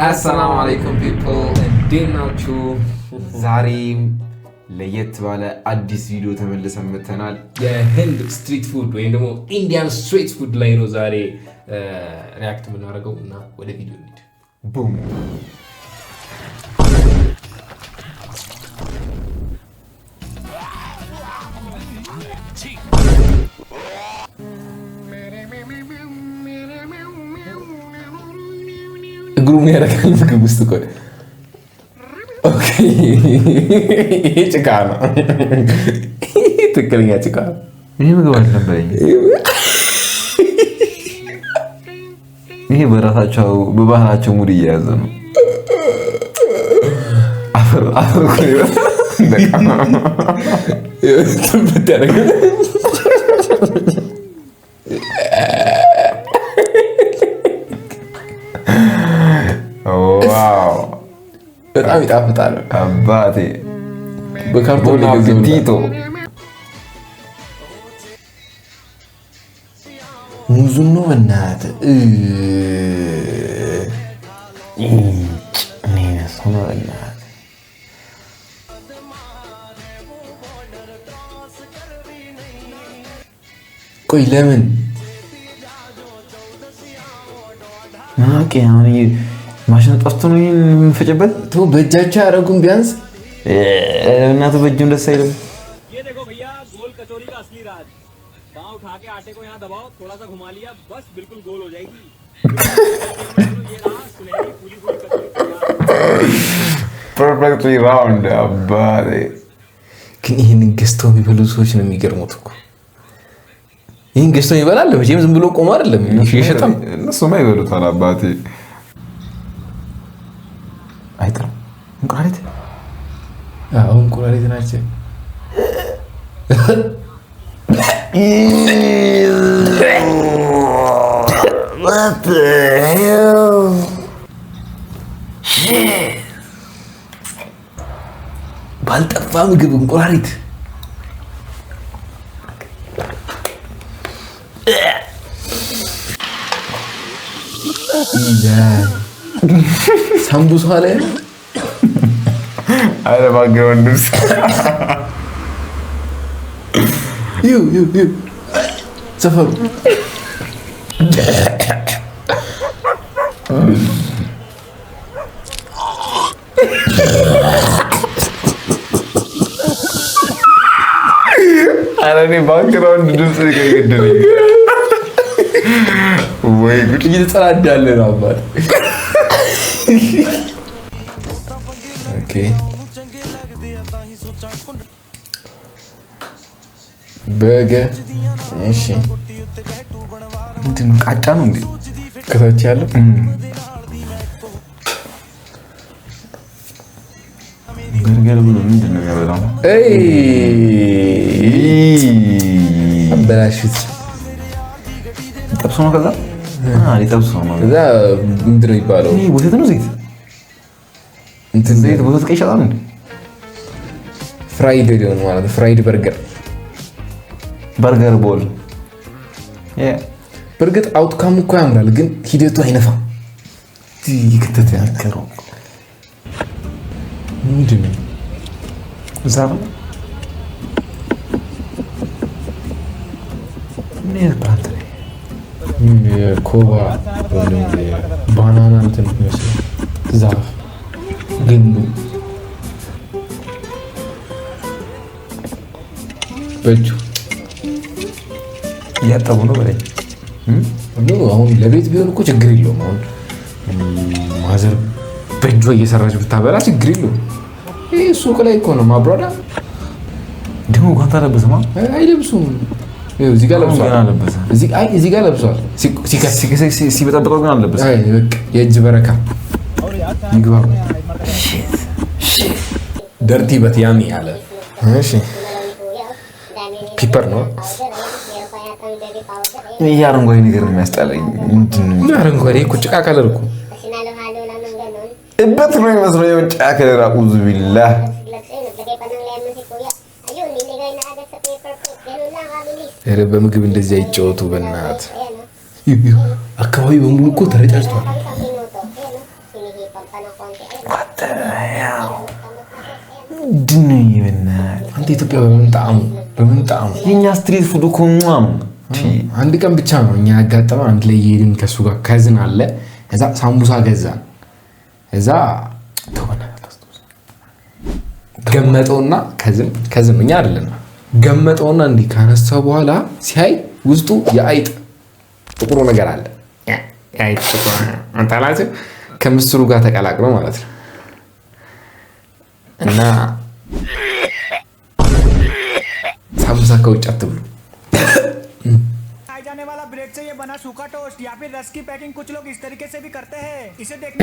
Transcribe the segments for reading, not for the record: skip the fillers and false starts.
አሰላሙ አለይኩም ፒፕል እንዴት ናችሁ? ዛሬም ለየት ባለ አዲስ ቪዲዮ ተመልሰን መጥተናል። የህንድ ስትሪት ፉድ ወይም ደግሞ ኢንዲያን ስትሪት ፉድ ላይ ነው ዛሬ ሪያክት የምናደርገው እና ወደ ቪዲዮ እንሂድ። ቡም እግሩን ያደርጋል ምግብ ውስጥ እኮ ኦኬ። ጭቃ ነው፣ ትክክለኛ ጭቃ ነው። ይሄ ምግብ አልነበረኝም። ይሄ በባህላቸው ሙድ እየያዘ ነው። አፈር በጣም ይጣፍጣል። አባቴ በካርቶን ቲቶ ሙዙን ነው በእናትህ ቆይ ለምን ማሽን ጠፍቶ ነው የምንፈጭበት? በእጃቸው ያደረጉን ቢያንስ እናቱ በእጁም ደስ አይልም። ፐርፌክትሊ ራውንድ አባቴ። ግን ይህንን ገዝተው የሚበሉ ሰዎች ነው የሚገርሙት እኮ። ይህን ገዝተው ይበላል መቼም ዝም ብሎ ቆሞ አይደለም ይሸጣል። እነሱማ ይበሉታል አባቴ። አይጥርም እንቁራሪት። አዎ እንቁራሪት ናቸው። ባልጠፋ ምግብ እንቁራሪት ሳምቡሳ ላይ አረ ባግራውንድስ ሰፈሩ አረ ባግራውንድ ድምጽ ይገድልኝ ወይ ጉድ! እየተጸዳዳለ ነው አባል። ኦኬ በገ እሺ፣ እንትን ቃጫ ነው እንዴ ከታች ያለው? ገርገር ብሎ ምንድን ነው የሚያበላው? አበላሽት ጠብሶ ነው። ከዛ ሊጠብሶ ነው። ከዛ ምንድን ነው የሚባለው? ወተት ነው ዘይት? እንትን ዘይት ወተት ቀይ ይሻላል እንዴ? ፍራይድ ሆነ ማለት ነው። ፍራይድ በርገር ቦል። በርግጥ አውትካሙ እኮ ያምራል፣ ግን ሂደቱ አይነፋም። ይከተት ያከረው ምንድን ነው? ዛሬ ምን ፕላንት ነው? ኮባ ወይም ባናና እንትን ይመስላል። ዛፍ ግንዱ በእጁ እያጠቡ ነው በላይ። አሁን ለቤት ቢሆን እኮ ችግር የለውም። አሁን ማዘር በእጇ እየሰራች ብታበላ ችግር የለውም። ይሄ ሱቅ ላይ እኮ ነው ማብራዳ። ደግሞ ጓንት አለበሰማ? አይለብሱም። እዚህ ጋር ለብሷል፣ እዚህ ጋር ለብሷል። ሲበጠብጠው ግን አለበሰ። በቃ የእጅ በረካ ይግባ። ደርቲ በትያሚ አለ። እሺ ፒፐር ነው። ይሄ አረንጓዴ ነገር ነው የሚያስጠላኝ። ምንድን ነው አረንጓዴ? እኮ ጭቃ ከለር እኮ እበት ነው የሚመስለው። የጭቃ ከለር አኡዝ ቢላህ በምግብ እንደዚህ አይጫወቱ በእናት። አካባቢ በሙሉ እኮ ተረጫጭቷል። ድንኝ በእናትህ አንተ ኢትዮጵያ በምን ጣዕሙ የኛ ስትሪት ፉድ እኮ ነው። አንድ ቀን ብቻ ነው እኛ ያጋጠመው። አንድ ላይ እየሄድን ከሱ ጋር ከዝን አለ። እዛ ሳምቡሳ ገዛን። እዛ ገመጠውና ከዝን እኛ አይደለም ገመጠውና እንዲህ ካነሳው በኋላ ሲያይ ውስጡ የአይጥ ጥቁሩ ነገር አለ። የአይጥ ጥቁሩ አንታላችሁ ከምስሩ ጋር ተቀላቅሎ ማለት ነው። እና ሳምቡሳ ከውጭ አትብሉ። जाने वाला ब्रेड से ये बना सूखा टोस्ट या फिर रस की पैकिंग कुछ लोग इस तरीके से भी करते हैं। इसे देखने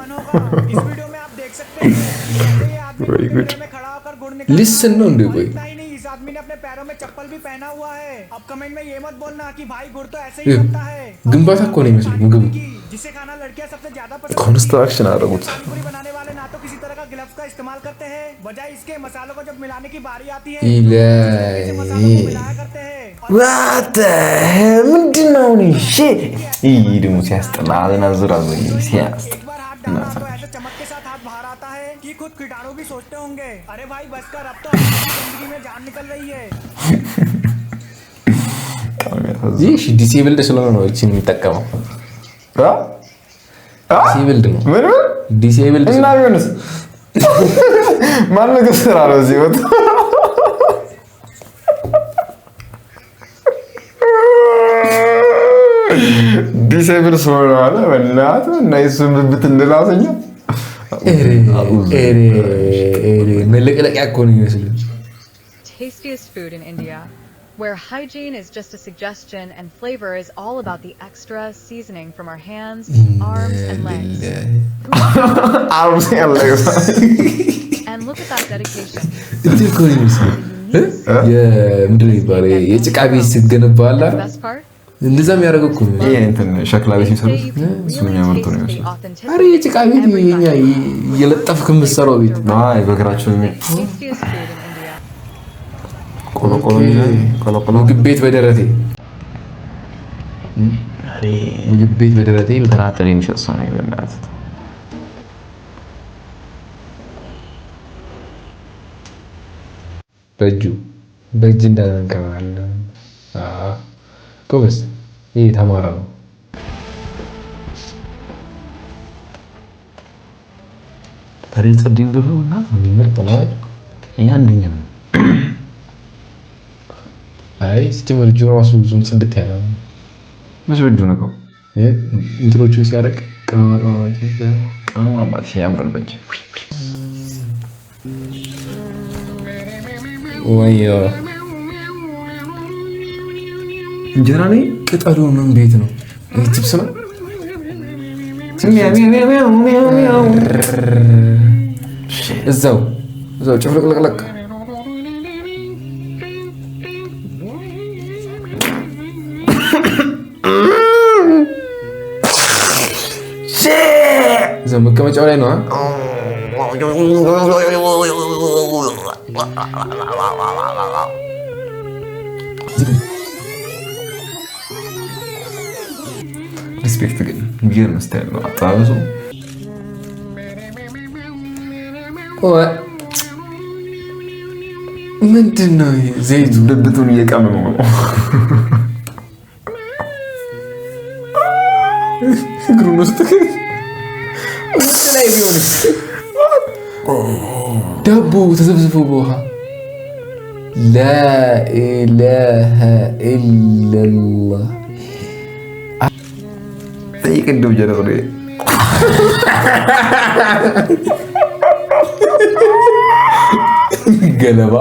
मन होगा। इस वीडियो में आप देख सकते हैं ये आदमी में खड़ा होकर गुड़ निकाल लिसन नो अंडे कोई नहीं, इस आदमी ने अपने पैरों में चप्पल भी पहना हुआ है। अब कमेंट में ये मत बोलना कि भाई गुड़ तो ऐसे ही बनता है। ግንባታ እኮ ነው የሚመስለው ምግቡ जिसे खाना लड़कियां सबसे ज्यादा पसंद ኮንስትራክሽን አደረጉት። पानीपुरी बनाने वाले ना तो किसी तरह का ग्लव्स का इस्तेमाल करते हैं, बजाय इसके मसालों को जब मिलाने की बारी आती है मसालों को मिलाया करते हैं। ዋት ምንድን ነው እሺ? ይሄ ደግሞ ሲያስጠላ አዝናዝራዙ ሲያስጠላ एक बार हाथ डाला तो ऐसे चमक के साथ हाथ बाहर आता है कि खुद कीटाणु भी सोचते होंगे अरे भाई बस कर, अब तो जिंदगी में जान निकल रही है। ይህ ዲሴብልድ ስለሆነ ነው እቺን የሚጠቀመው። ዲሴብልድ ነው ዲሴብልድ እና ቢሆንስ ማን ነገር ስራ ነው እዚህ ወጥ ዲሴብል ስለሆነ አለ በእናትህ እና እሱን ብብት እንላሰኛ መለቅለቂያ እኮ ነው የሚመስለው። Tastiest food in India, where hygiene is just a suggestion and flavor is all about the extra seasoning from our hands, arms, and legs. arms and legs And look at that dedication. እንትን እኮ ነው የሚመስለው የምንድን ነው የሚባለው የጭቃ ቤት ስትገነባላ The best part? እንደዛ የሚያደርገው እኮ ነው። ይሄ እንትን ሸክላ ቤት የሚሰሩት You can እሱ really የሚያመርቱ ነው taste the የሚመስለው። authenticity አረ የጭቃ ቤት የኛ እየለጠፍክ የምትሰራው ቤት አይ በእግራቸው tastiest food in India. ቆሎ ምግብ ቤት በደረቴ ምግብ ቤት በደረቴ ተራጥሪ የሚሸጥ ሰው ነው በእናትህ። በእጅ እንዳንከባል ጎበዝ። ይህ ተማረ ነው። ታዲያ ጸድኝ ብለውና ምርጥ ነው። ይሄ አንደኛ ነው። አይ ሲጀመር እጁ ራሱ ብዙም ጽድት ያለ ነው። መች በእጁ ነው እንትኖቹ ሲያደርግ ቅመማቅመማች ቅመማማት ያምራል በእጅ ወይ እንጀራ ነው። ቅጠሉ ምን ቤት ነው? ይህ ቺፕስ ነው። እዛው ጭፍልቅልቅልቅ እዛው መቀመጫው ላይ ነው። ሪስፔክት ግን ቢገርም ስታይል ነው አጠባበሱ። ምንድን ነው ዘይቱ? ብብቱን እየቀመመው ነው። እግሩን ውስጥ ላይ ቢሆንስ ዳቦ ተዘብዝፎ በውሃ ላኢላሃ ኢለላህ ቅድም ጀነሩ ገለባ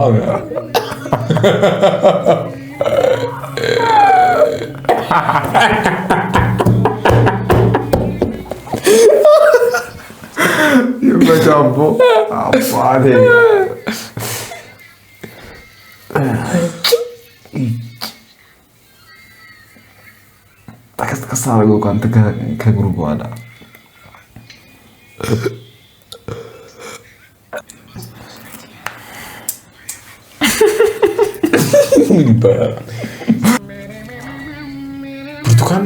ይመጫቦ አባቴ ጠቀስጠቀስ አድርገው እኮ አንተ ከእግሩ በኋላ ምን ይባላል? ብርቱካን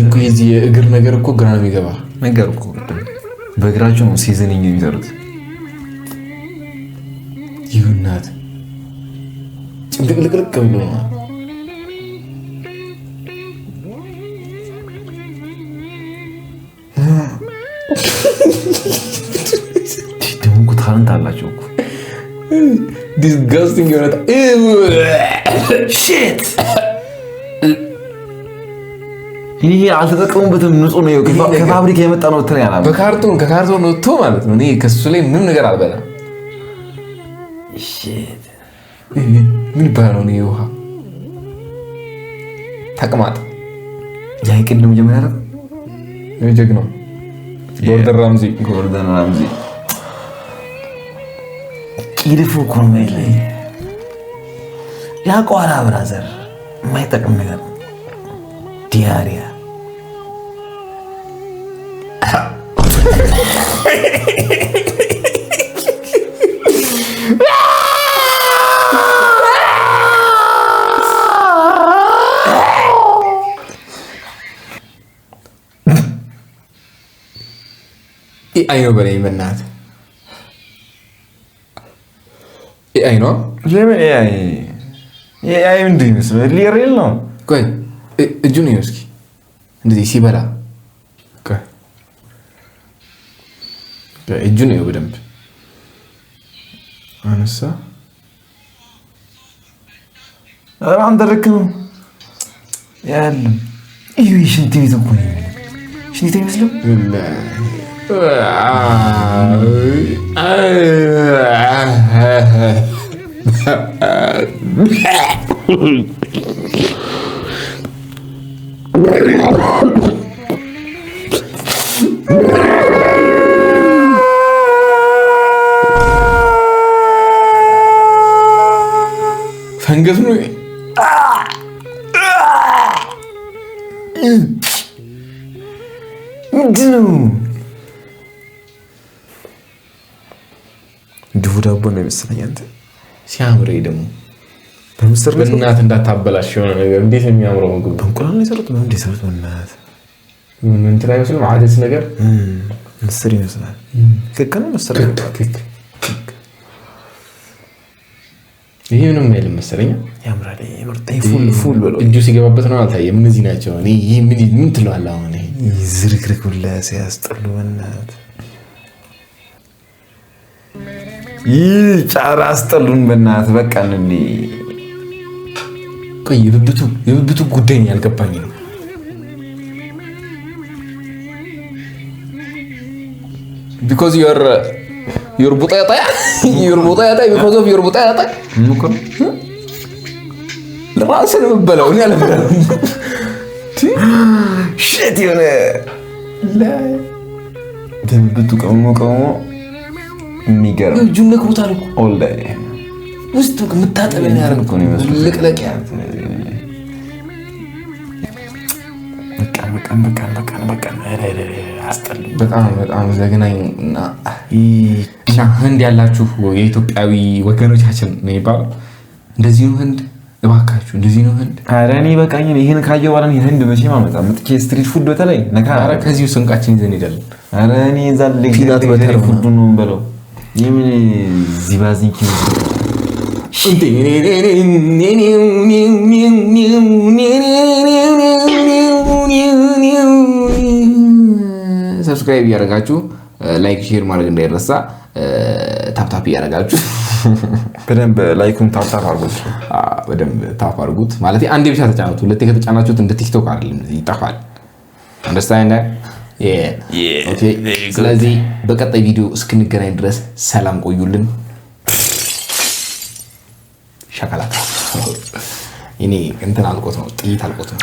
እኮ የዚህ የእግር ነገር እኮ ግራ ነው የሚገባ ነገር እኮ በእግራቸው ነው ሲዝኒንግ የሚሰሩት። ይሁናት ጭንቅልቅልቅ ብሎ ነው። ደግሞ እኮ ታለንት አላቸው እኮ ዲስጋስቲንግ የሆነ ሺት ይሄ አልተጠቀሙበትም። ንጹህ ነው ከፋብሪካ የመጣ ነው እንትን ያላ ከካርቶን ወጥቶ ማለት ነው። እኔ ከሱ ላይ ምንም ነገር አልበላም። ሺት ምን ይባላል ነው ውሃ ተቅማጥ ያይ ቅድም ጀመረ ጀግና ጎርደን ራምዚ ቂርፉ ኮሜዲ ያቋራ ብራዘር የማይጠቅም ነገር ዲያሪያ አይ ነው በላይ መናት አይ ነው ለምን አይ ምንድን ነው ሊሪል ነው። ቆይ እጁን ነው እስኪ እንደዚህ ሲበላ ቆይ እጁን ነው በደንብ አነሳ። አንተ ልክ ነው ያለ እዩ ሽንት ቤት እኮ ነው ሽንት ይመስለው ፈንገስ ነው ምንድን ነው? ድፉ ዳቦ ነው የመሰለኝ። አንተ ሲያምር ደግሞ በምስር በእናትህ እንዳታበላሽ የሆነ ነገር። እንዴት የሚያምረው ምግብ በእንቁላል ነው የሰሩት። ምን እንደ ሰሩት በእናትህ እንትን አይመስልም? አደስ ነገር ምስር ይመስላል። ክክ ነው ምስር ይሄ ምንም አይልም መሰለኝ። ያምራል። ምርጥ ፉል ብሎ እጁ ሲገባበት ነው አልታየም። እነዚህ ናቸው። እኔ ይሄ ምን ትለዋለህ አሁን? ይሄ ዝርክርክ ሁላ ሲያስጠሉ በእናትህ ይህ ጫራ አስጠሉን በእናትህ በቃ እንዴ። ቆይ የብብቱ ጉዳይ ነው ያልገባኝ ነው። because your butayata because of your butayata ምንኮ ለራስህ ነው የምበላው እኔ አልበላም። ሽት የሆነ በብብቱ ቀሞ የሚገርም እጁን ነክሮታል እኮ ኦል ዳይ ውስጥ የምታጠበኝ ያረን እኮ ነው የሚመስለው። ልቅለቂያ በቃ አስጠሉ። በጣም ዘግናኝ እና ህንድ ያላችሁ የኢትዮጵያዊ ወገኖቻችን ነው የሚባለው። እንደዚህ ነው ህንድ፣ እባካችሁ እንደዚህ ነው ህንድ። ኧረ እኔ በቃኝ። ይሄን ካየሁ በኋላ ህንድ መቼም አልመጣም። መጥቼ ስትሪት ፉድ በተለይ ነካ። ኧረ ከዚሁ ስንቃችን ይዘን ሄዳለን። ኧረ እኔ እዛ ፒናት በተር ፉድ ነው የምበለው። የምን ዚባዚንኪ ሰብስክራይብ እያደረጋችሁ ላይክ ሼር ማድረግ እንዳይረሳ። ታፕታፕ እያደረጋችሁ በደንብ ላይኩን ታፕታፕ አድርጉት። በደንብ ታፕ አድርጉት። ማለት አንዴ ብቻ ተጫኑት። ሁለቴ ከተጫናችሁት እንደ ቲክቶክ አይደለም ይጠፋል። አንደርስታንድ ኦኬ። ስለዚህ በቀጣይ ቪዲዮ እስክንገናኝ ድረስ ሰላም ቆዩልን። ሸከላ እኔ እንትን አልቆት ነው ጥይት አልቆት ነው።